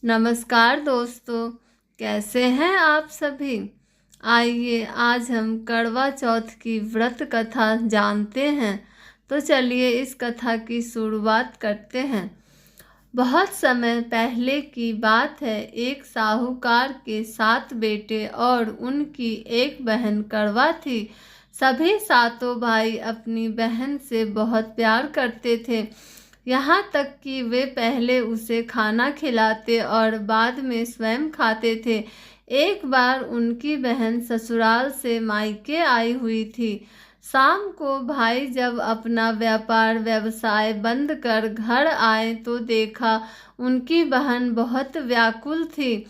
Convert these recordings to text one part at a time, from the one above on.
नमस्कार दोस्तों, कैसे हैं आप सभी। आइए आज हम करवा चौथ की व्रत कथा जानते हैं। तो चलिए इस कथा की शुरुआत करते हैं। बहुत समय पहले की बात है। एक साहूकार के 7 बेटे और उनकी एक बहन करवा थी। सभी सातों भाई अपनी बहन से बहुत प्यार करते थे, यहाँ तक कि वे पहले उसे खाना खिलाते और बाद में स्वयं खाते थे। एक बार उनकी बहन ससुराल से मायके आई हुई थी। शाम को भाई जब अपना व्यवसाय बंद कर घर आए तो देखा उनकी बहन बहुत व्याकुल थी।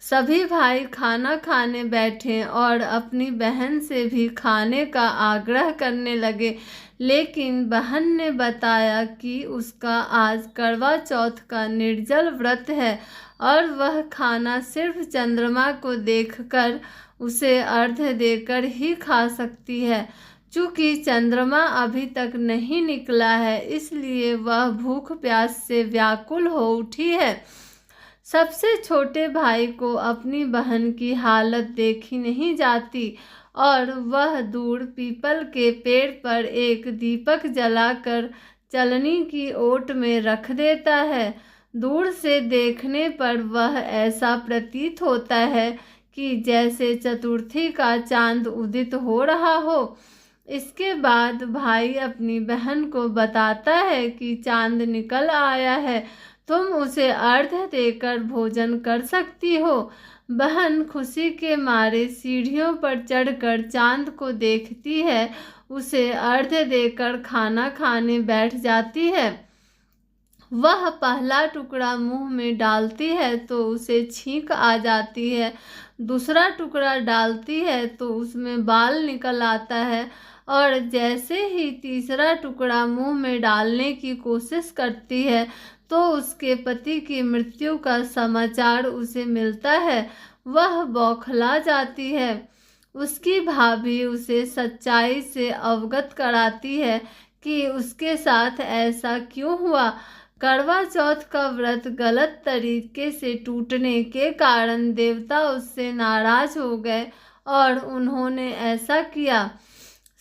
सभी भाई खाना खाने बैठे और अपनी बहन से भी खाने का आग्रह करने लगे, लेकिन बहन ने बताया कि उसका आज करवा चौथ का निर्जल व्रत है और वह खाना सिर्फ चंद्रमा को देखकर उसे अर्घ्य देकर ही खा सकती है। चूँकि चंद्रमा अभी तक नहीं निकला है, इसलिए वह भूख प्यास से व्याकुल हो उठी है। सबसे छोटे भाई को अपनी बहन की हालत देखी नहीं जाती और वह दूर पीपल के पेड़ पर एक दीपक जलाकर चलनी की ओट में रख देता है। दूर से देखने पर वह ऐसा प्रतीत होता है कि जैसे चतुर्थी का चांद उदित हो रहा हो। इसके बाद भाई अपनी बहन को बताता है कि चांद निकल आया है, तुम उसे अर्घ्य देकर भोजन कर सकती हो। बहन खुशी के मारे सीढ़ियों पर चढ़कर चांद को देखती है, उसे अर्घ्य देकर खाना खाने बैठ जाती है। वह पहला टुकड़ा मुंह में डालती है तो उसे छींक आ जाती है, दूसरा टुकड़ा डालती है तो उसमें बाल निकल आता है और जैसे ही तीसरा टुकड़ा मुंह में डालने की कोशिश करती है तो उसके पति की मृत्यु का समाचार उसे मिलता है। वह बौखला जाती है। उसकी भाभी उसे सच्चाई से अवगत कराती है कि उसके साथ ऐसा क्यों हुआ। करवा चौथ का व्रत गलत तरीके से टूटने के कारण देवता उससे नाराज हो गए और उन्होंने ऐसा किया।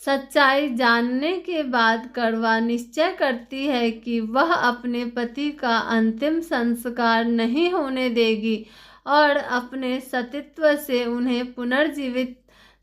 सच्चाई जानने के बाद करवा निश्चय करती है कि वह अपने पति का अंतिम संस्कार नहीं होने देगी और अपने सतीत्व से उन्हें पुनर्जीवित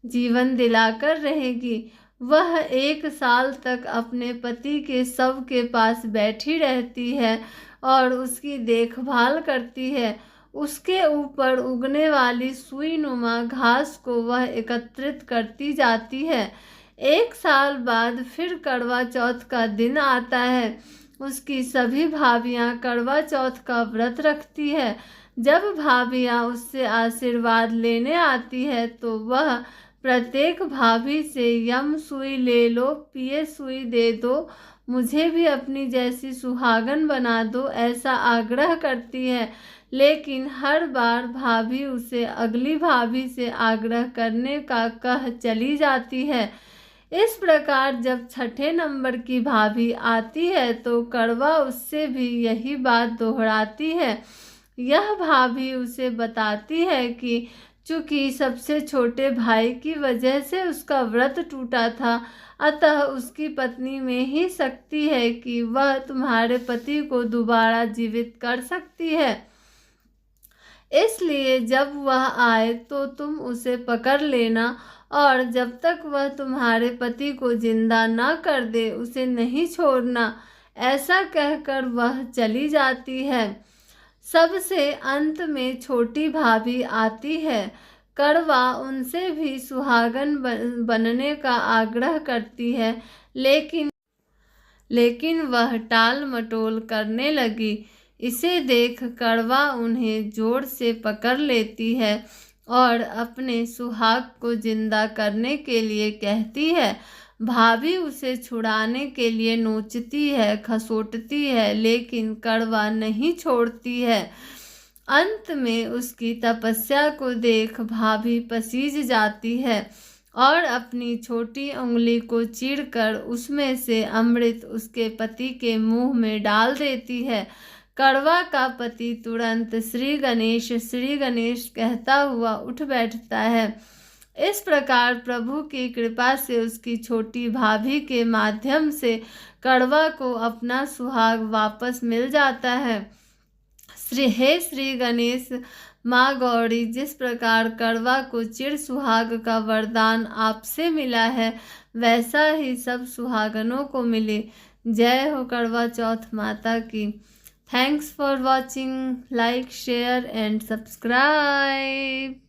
जीवन दिलाकर रहेगी। वह 1 साल तक अपने पति के शव के पास बैठी रहती है और उसकी देखभाल करती है। उसके ऊपर उगने वाली सुई नुमा घास को वह एकत्रित करती जाती है। 1 साल बाद फिर करवा चौथ का दिन आता है। उसकी सभी भाभियां करवा चौथ का व्रत रखती है। जब भाभियां उससे आशीर्वाद लेने आती है तो वह प्रत्येक भाभी से यम सुई ले लो, पिए सुई दे दो, मुझे भी अपनी जैसी सुहागन बना दो, ऐसा आग्रह करती है। लेकिन हर बार भाभी उसे अगली भाभी से आग्रह करने का कह चली जाती है। इस प्रकार जब 6ठे नंबर की भाभी आती है तो करवा उससे भी यही बात दोहराती है। यह भाभी उसे बताती है कि चूँकि सबसे छोटे भाई की वजह से उसका व्रत टूटा था, अतः उसकी पत्नी में ही शक्ति है कि वह तुम्हारे पति को दोबारा जीवित कर सकती है। इसलिए जब वह आए तो तुम उसे पकड़ लेना और जब तक वह तुम्हारे पति को जिंदा न कर दे उसे नहीं छोड़ना। ऐसा कहकर वह चली जाती है। सबसे अंत में छोटी भाभी आती है। करवा उनसे भी सुहागन बनने का आग्रह करती है, लेकिन वह टाल मटोल करने लगी। इसे देख करवा उन्हें जोर से पकड़ लेती है और अपने सुहाग को जिंदा करने के लिए कहती है। भाभी उसे छुड़ाने के लिए नोचती है, खसोटती है, लेकिन करवा नहीं छोड़ती है। अंत में उसकी तपस्या को देख भाभी पसीज जाती है और अपनी छोटी उंगली को चीरकर उसमें से अमृत उसके पति के मुंह में डाल देती है। कड़वा का पति तुरंत श्री गणेश कहता हुआ उठ बैठता है। इस प्रकार प्रभु की कृपा से उसकी छोटी भाभी के माध्यम से कड़वा को अपना सुहाग वापस मिल जाता है। श्री गणेश, माँ गौरी, जिस प्रकार कड़वा को चिर सुहाग का वरदान आपसे मिला है, वैसा ही सब सुहागनों को मिले। जय हो करवा चौथ माता की। Thanks for watching. Like, share and subscribe.